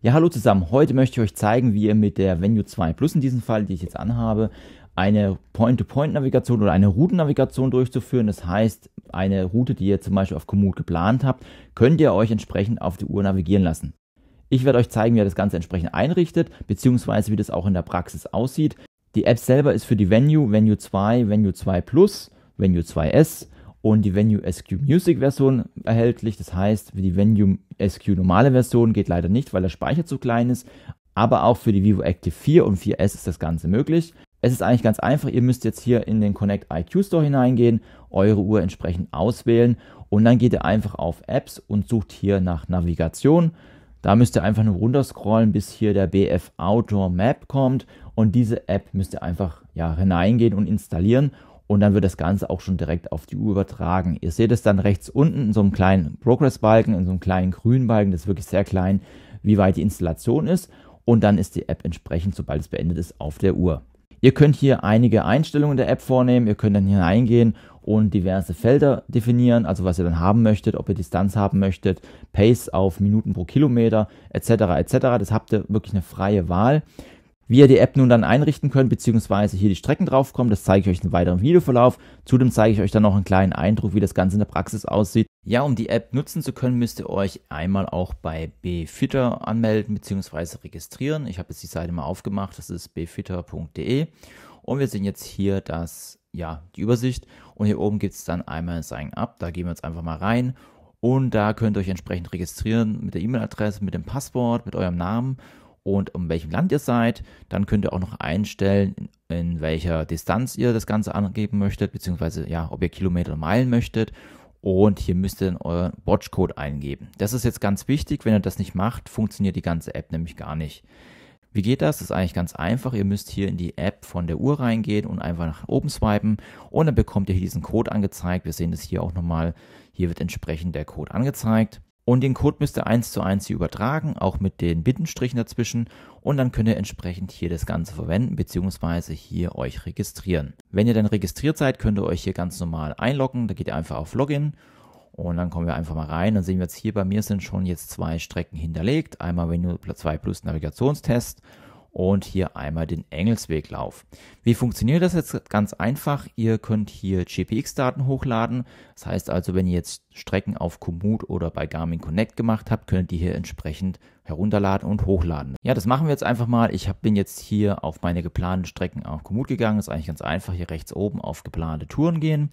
Ja, hallo zusammen. Heute möchte ich euch zeigen, wie ihr mit der Venue 2 Plus in diesem Fall, die ich jetzt anhabe, eine Point-to-Point-Navigation oder eine Routennavigation durchzuführen. Das heißt, eine Route, die ihr zum Beispiel auf Komoot geplant habt, könnt ihr euch entsprechend auf die Uhr navigieren lassen. Ich werde euch zeigen, wie ihr das Ganze entsprechend einrichtet, beziehungsweise wie das auch in der Praxis aussieht. Die App selber ist für die Venue, Venue 2, Venue 2 Plus, Venue 2S und die Venue SQ Music Version erhältlich. Das heißt, für die Venue SQ normale Version geht leider nicht, weil der Speicher zu klein ist. Aber auch für die Vivo Active 4 und 4S ist das Ganze möglich. Es ist eigentlich ganz einfach. Ihr müsst jetzt hier in den Connect IQ Store hineingehen, eure Uhr entsprechend auswählen und dann geht ihr einfach auf Apps und sucht hier nach Navigation. Da müsst ihr einfach nur runterscrollen, bis hier der BF Outdoor Map kommt und diese App müsst ihr einfach hineingehen und installieren. Und dann wird das Ganze auch schon direkt auf die Uhr übertragen. Ihr seht es dann rechts unten in so einem kleinen Progress-Balken, in so einem kleinen grünen Balken, das ist wirklich sehr klein, wie weit die Installation ist. Und dann ist die App entsprechend, sobald es beendet ist, auf der Uhr. Ihr könnt hier einige Einstellungen der App vornehmen. Ihr könnt dann hineingehen und diverse Felder definieren, also was ihr dann haben möchtet, ob ihr Distanz haben möchtet, Pace auf Minuten pro Kilometer etc. etc. Das habt ihr wirklich eine freie Wahl. Wie ihr die App nun dann einrichten könnt, beziehungsweise hier die Strecken draufkommen, das zeige ich euch in einem weiteren Videoverlauf. Zudem zeige ich euch dann noch einen kleinen Eindruck, wie das Ganze in der Praxis aussieht. Ja, um die App nutzen zu können, müsst ihr euch einmal auch bei Befitter anmelden bzw. registrieren. Ich habe jetzt die Seite mal aufgemacht, das ist befitter.de und wir sehen jetzt hier die Übersicht und hier oben gibt es dann einmal Sign Up, da gehen wir jetzt einfach mal rein und da könnt ihr euch entsprechend registrieren mit der E-Mail-Adresse, mit dem Passwort, mit eurem Namen und um welchem Land ihr seid. Dann könnt ihr auch noch einstellen, in welcher Distanz ihr das Ganze angeben möchtet, beziehungsweise ob ihr Kilometer oder Meilen möchtet. Und hier müsst ihr dann euren Watchcode eingeben. Das ist jetzt ganz wichtig, wenn ihr das nicht macht, funktioniert die ganze App nämlich gar nicht. Wie geht das? Das ist eigentlich ganz einfach. Ihr müsst hier in die App von der Uhr reingehen und einfach nach oben swipen und dann bekommt ihr hier diesen Code angezeigt. Wir sehen das hier auch nochmal. Hier wird entsprechend der Code angezeigt. Und den Code müsst ihr 1:1 hier übertragen, auch mit den Bindestrichen dazwischen. Und dann könnt ihr entsprechend hier das Ganze verwenden, beziehungsweise hier euch registrieren. Wenn ihr dann registriert seid, könnt ihr euch hier ganz normal einloggen. Da geht ihr einfach auf Login und dann kommen wir einfach mal rein. Dann sehen wir jetzt hier, bei mir sind schon jetzt 2 Strecken hinterlegt. Einmal Venue 2 Plus Navigationstest und hier einmal den Engelsweglauf. Wie funktioniert das jetzt? Ganz einfach. Ihr könnt hier GPX-Daten hochladen. Das heißt also, wenn ihr jetzt Strecken auf Komoot oder bei Garmin Connect gemacht habt, könnt ihr hier entsprechend herunterladen und hochladen. Ja, das machen wir jetzt einfach mal. Ich bin jetzt hier auf meine geplanten Strecken auf Komoot gegangen. Das ist eigentlich ganz einfach. Hier rechts oben auf geplante Touren gehen.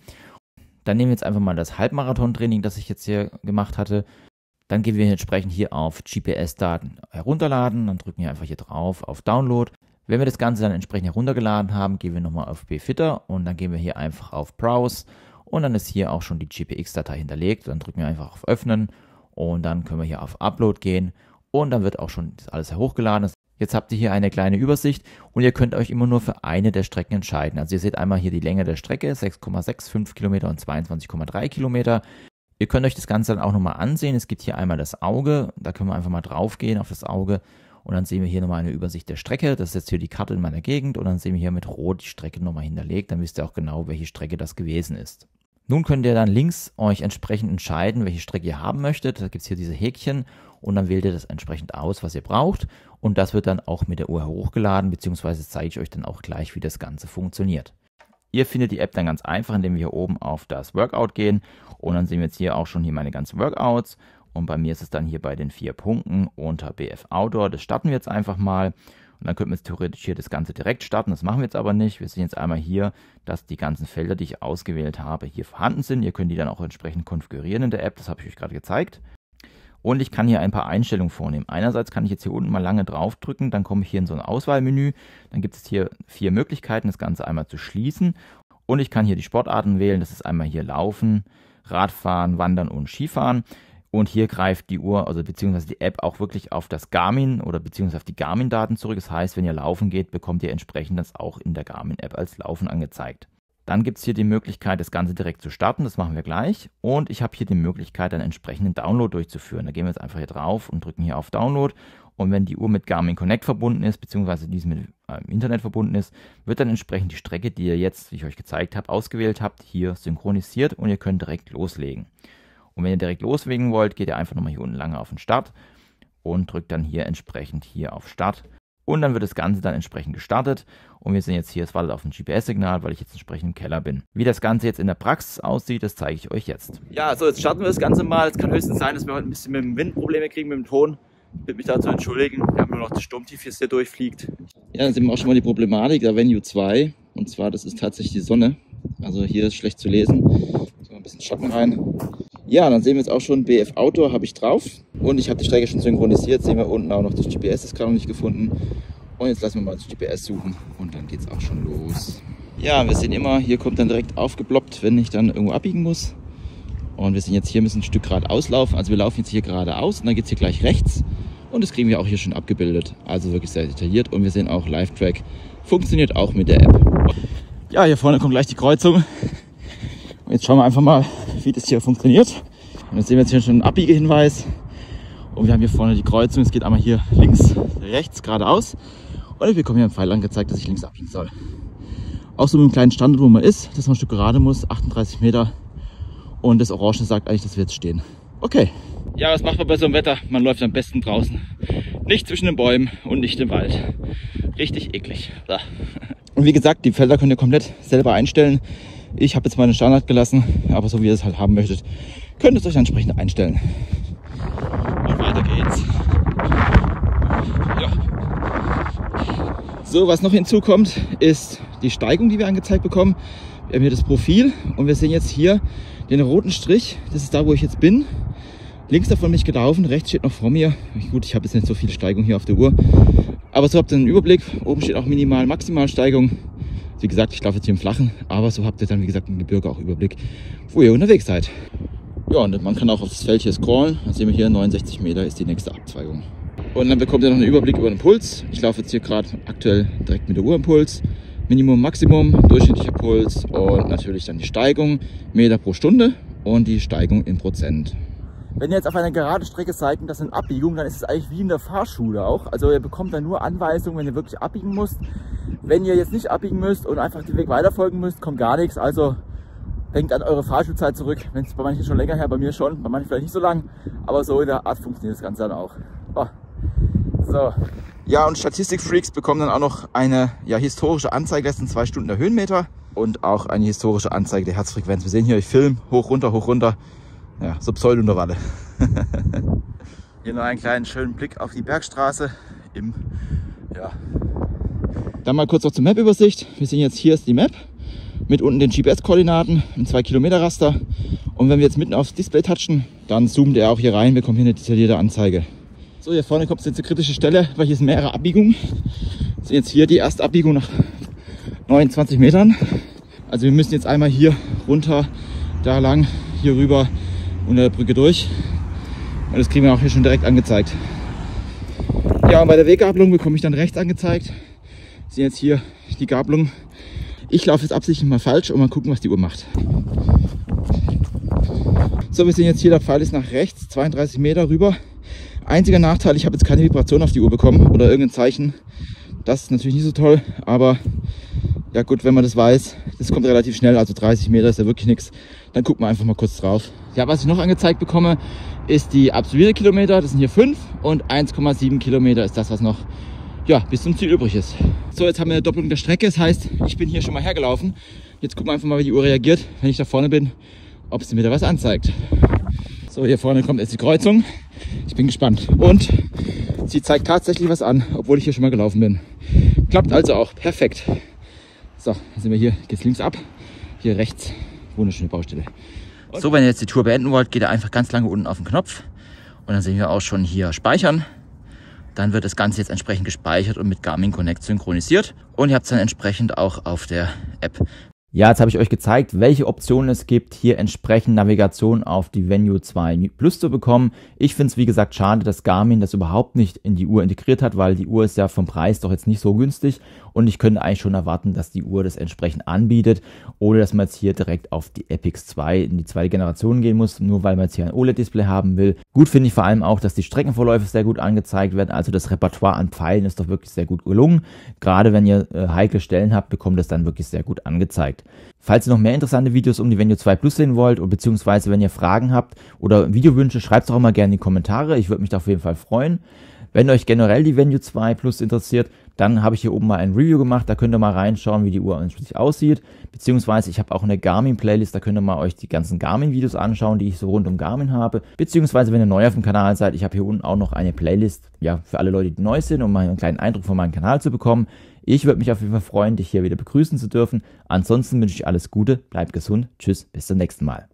Dann nehmen wir jetzt einfach mal das Halbmarathon-Training, das ich jetzt hier gemacht hatte. Dann gehen wir entsprechend hier auf GPS-Daten herunterladen, dann drücken wir einfach hier drauf auf Download. Wenn wir das Ganze dann entsprechend heruntergeladen haben, gehen wir nochmal auf Befitter und dann gehen wir hier einfach auf Browse und dann ist hier auch schon die GPX-Datei hinterlegt. Dann drücken wir einfach auf Öffnen und dann können wir hier auf Upload gehen und dann wird auch schon das alles hochgeladen. Jetzt habt ihr hier eine kleine Übersicht und ihr könnt euch immer nur für eine der Strecken entscheiden. Also ihr seht einmal hier die Länge der Strecke, 6,65 Kilometer und 22,3 Kilometer. Ihr könnt euch das Ganze dann auch nochmal ansehen. Es gibt hier einmal das Auge, da können wir einfach mal drauf gehen auf das Auge und dann sehen wir hier nochmal eine Übersicht der Strecke. Das ist jetzt hier die Karte in meiner Gegend und dann sehen wir hier mit Rot die Strecke nochmal hinterlegt. Dann wisst ihr auch genau, welche Strecke das gewesen ist. Nun könnt ihr dann links euch entsprechend entscheiden, welche Strecke ihr haben möchtet. Da gibt es hier diese Häkchen und dann wählt ihr das entsprechend aus, was ihr braucht und das wird dann auch mit der Uhr hochgeladen, beziehungsweise zeige ich euch dann auch gleich, wie das Ganze funktioniert. Ihr findet die App dann ganz einfach, indem wir hier oben auf das Workout gehen und dann sehen wir jetzt hier auch schon meine ganzen Workouts und bei mir ist es dann hier bei den 4 Punkten unter BF Outdoor. Das starten wir jetzt einfach mal und dann könnten wir jetzt theoretisch hier das Ganze direkt starten. Das machen wir jetzt aber nicht. Wir sehen jetzt einmal hier, dass die ganzen Felder, die ich ausgewählt habe, hier vorhanden sind. Ihr könnt die dann auch entsprechend konfigurieren in der App, das habe ich euch gerade gezeigt. Und ich kann hier ein paar Einstellungen vornehmen. Einerseits kann ich jetzt hier unten mal lange draufdrücken, dann komme ich hier in so ein Auswahlmenü. Dann gibt es hier 4 Möglichkeiten, das Ganze einmal zu schließen. Und ich kann hier die Sportarten wählen. Das ist einmal hier Laufen, Radfahren, Wandern und Skifahren. Und hier greift die Uhr, also beziehungsweise die App auch wirklich auf das Garmin oder beziehungsweise auf die Garmin-Daten zurück. Das heißt, wenn ihr laufen geht, bekommt ihr entsprechend das auch in der Garmin-App als Laufen angezeigt. Dann gibt es hier die Möglichkeit, das Ganze direkt zu starten, das machen wir gleich. Und ich habe hier die Möglichkeit, einen entsprechenden Download durchzuführen. Da gehen wir jetzt einfach hier drauf und drücken hier auf Download. Und wenn die Uhr mit Garmin Connect verbunden ist, beziehungsweise diese mit Internet verbunden ist, wird dann entsprechend die Strecke, die ihr jetzt, wie ich euch gezeigt habe, ausgewählt habt, hier synchronisiert und ihr könnt direkt loslegen. Und wenn ihr direkt loslegen wollt, geht ihr einfach nochmal hier unten lange auf den Start und drückt dann hier entsprechend hier auf Start. Und dann wird das Ganze dann entsprechend gestartet. Und wir sehen jetzt hier, es wartet auf ein GPS-Signal, weil ich jetzt entsprechend im Keller bin. Wie das Ganze jetzt in der Praxis aussieht, das zeige ich euch jetzt. Ja, so jetzt starten wir das Ganze mal. Es kann höchstens sein, dass wir heute ein bisschen mit dem Wind Probleme kriegen, mit dem Ton. Ich bitte mich dazu entschuldigen. Wir haben nur noch das Sturmtief, das hier durchfliegt. Ja, dann sehen wir auch schon mal die Problematik der Venue 2. Und zwar, das ist tatsächlich die Sonne. Also hier ist schlecht zu lesen. So, ein bisschen Schatten rein. Ja, dann sehen wir jetzt auch schon BF Outdoor habe ich drauf. Und ich habe die Strecke schon synchronisiert. Sehen wir unten auch noch das GPS, ist gerade noch nicht gefunden. Und jetzt lassen wir mal das GPS suchen und dann geht es auch schon los. Ja, wir sehen immer, hier kommt dann direkt aufgeploppt, wenn ich dann irgendwo abbiegen muss. Und wir sehen jetzt, hier müssen ein Stück geradeaus laufen. Also wir laufen jetzt hier geradeaus und dann geht es hier gleich rechts. Und das kriegen wir auch hier schon abgebildet. Also wirklich sehr detailliert. Und wir sehen auch, Live-Track funktioniert auch mit der App. Ja, hier vorne kommt gleich die Kreuzung. Und jetzt schauen wir einfach mal, wie das hier funktioniert. Und jetzt sehen wir jetzt hier schon einen Abbiegehinweis. Und wir haben hier vorne die Kreuzung. Es geht einmal hier links, rechts, geradeaus. Und ich bekomme hier einen Pfeil angezeigt, dass ich links abbiegen soll. Auch so mit einem kleinen Standort, wo man ist, dass man ein Stück gerade muss, 38 Meter. Und das Orange sagt eigentlich, dass wir jetzt stehen. Okay. Ja, was macht man bei so einem Wetter? Man läuft am besten draußen. Nicht zwischen den Bäumen und nicht im Wald. Richtig eklig. So. Und wie gesagt, die Felder könnt ihr komplett selber einstellen. Ich habe jetzt mal einen Standard gelassen, aber so wie ihr es halt haben möchtet, könnt ihr es euch entsprechend einstellen. Und weiter geht's. Ja. So, was noch hinzukommt, ist die Steigung, die wir angezeigt bekommen. Wir haben hier das Profil und wir sehen jetzt hier den roten Strich. Das ist da, wo ich jetzt bin. Links davon bin ich gelaufen, rechts steht noch vor mir. Gut, ich habe jetzt nicht so viel Steigung hier auf der Uhr. Aber so habt ihr einen Überblick. Oben steht auch Minimal-, Maximalsteigung. Wie gesagt, ich laufe jetzt hier im Flachen, aber so habt ihr dann, wie gesagt, im Gebirge auch Überblick, wo ihr unterwegs seid. Ja, und man kann auch auf das Feld hier scrollen. Dann sehen wir hier, 69 Meter ist die nächste Abzweigung. Und dann bekommt ihr noch einen Überblick über den Puls. Ich laufe jetzt hier gerade aktuell direkt mit der Uhr im Puls. Minimum, Maximum, durchschnittlicher Puls und natürlich dann die Steigung, Meter pro Stunde und die Steigung in Prozent. Wenn ihr jetzt auf einer geraden Strecke seid und das sind Abbiegungen, dann ist es eigentlich wie in der Fahrschule auch. Also ihr bekommt dann nur Anweisungen, wenn ihr wirklich abbiegen müsst. Wenn ihr jetzt nicht abbiegen müsst und einfach den Weg weiterfolgen müsst, kommt gar nichts. Also denkt an eure Fahrschulzeit zurück. Wenn es bei manchen schon länger her, bei mir schon, bei manchen vielleicht nicht so lang. Aber so in der Art funktioniert das Ganze dann auch. Oh. So. Ja, und Statistikfreaks bekommen dann auch noch eine historische Anzeige, letzten 2 Stunden der Höhenmeter und auch eine historische Anzeige der Herzfrequenz. Wir sehen hier, ich filme hoch, runter, hoch, runter. Ja, so Pseudo-Intervalle. Hier noch einen kleinen schönen Blick auf die Bergstraße. Dann mal kurz noch zur Map-Übersicht. Wir sehen jetzt, hier ist die Map mit unten den GPS-Koordinaten, ein 2-Kilometer-Raster. Und wenn wir jetzt mitten aufs Display touchen, dann zoomt er auch hier rein. Wir kommen hier eine detaillierte Anzeige. So, hier vorne kommt es jetzt zur kritischen Stelle, weil hier sind mehrere Abbiegungen. Wir sehen jetzt hier die erste Abbiegung nach 29 Metern. Also wir müssen jetzt einmal hier runter, da lang, hier rüber unter der Brücke durch. Und das kriegen wir auch hier schon direkt angezeigt. Ja, und bei der Weggabelung bekomme ich dann rechts angezeigt. Wir sehen jetzt hier die Gabelung. Ich laufe jetzt absichtlich mal falsch und mal gucken, was die Uhr macht. So, wir sehen jetzt hier, der Pfeil ist nach rechts, 32 Meter rüber. Einziger Nachteil, ich habe jetzt keine Vibration auf die Uhr bekommen oder irgendein Zeichen. Das ist natürlich nicht so toll, aber ja gut, wenn man das weiß, das kommt relativ schnell, also 30 Meter ist ja wirklich nichts. Dann gucken wir einfach mal kurz drauf. Ja, was ich noch angezeigt bekomme, ist die absolvierte Kilometer. Das sind hier 5 und 1,7 Kilometer ist das, was noch bis zum Ziel übrig ist. So, jetzt haben wir eine Doppelung der Strecke. Das heißt, ich bin hier schon mal hergelaufen. Jetzt gucken wir einfach mal, wie die Uhr reagiert, wenn ich da vorne bin, ob sie mir da was anzeigt. So, hier vorne kommt jetzt die Kreuzung. Ich bin gespannt. Und sie zeigt tatsächlich was an, obwohl ich hier schon mal gelaufen bin. Klappt also auch. Perfekt. So, dann sind wir hier. Geht's links ab. Hier rechts. Wunderschöne Baustelle. So, wenn ihr jetzt die Tour beenden wollt, geht ihr einfach ganz lange unten auf den Knopf. Und dann sehen wir auch schon hier Speichern. Dann wird das Ganze jetzt entsprechend gespeichert und mit Garmin Connect synchronisiert. Und ihr habt es dann entsprechend auch auf der App. Ja, jetzt habe ich euch gezeigt, welche Optionen es gibt, hier entsprechend Navigation auf die Venue 2 Plus zu bekommen. Ich finde es, wie gesagt, schade, dass Garmin das überhaupt nicht in die Uhr integriert hat, weil die Uhr ist ja vom Preis doch jetzt nicht so günstig und ich könnte eigentlich schon erwarten, dass die Uhr das entsprechend anbietet, ohne dass man jetzt hier direkt auf die Epix 2 in die zweite Generation gehen muss, nur weil man jetzt hier ein OLED-Display haben will. Gut finde ich vor allem auch, dass die Streckenverläufe sehr gut angezeigt werden, also das Repertoire an Pfeilen ist doch wirklich sehr gut gelungen. Gerade wenn ihr heikle Stellen habt, bekommt es dann wirklich sehr gut angezeigt. zeigt. Falls ihr noch mehr interessante Videos um die Venue 2 Plus sehen wollt oder beziehungsweise wenn ihr Fragen habt oder Videowünsche, schreibt es auch immer gerne in die Kommentare. Ich würde mich da auf jeden Fall freuen. Wenn euch generell die Venue 2 Plus interessiert, dann habe ich hier oben mal ein Review gemacht, da könnt ihr mal reinschauen, wie die Uhr ansonsten aussieht, beziehungsweise ich habe auch eine Garmin-Playlist, da könnt ihr mal euch die ganzen Garmin-Videos anschauen, die ich so rund um Garmin habe, beziehungsweise wenn ihr neu auf dem Kanal seid, ich habe hier unten auch noch eine Playlist, ja, für alle Leute, die neu sind, um mal einen kleinen Eindruck von meinem Kanal zu bekommen. Ich würde mich auf jeden Fall freuen, dich hier wieder begrüßen zu dürfen. Ansonsten wünsche ich alles Gute, bleibt gesund, tschüss, bis zum nächsten Mal.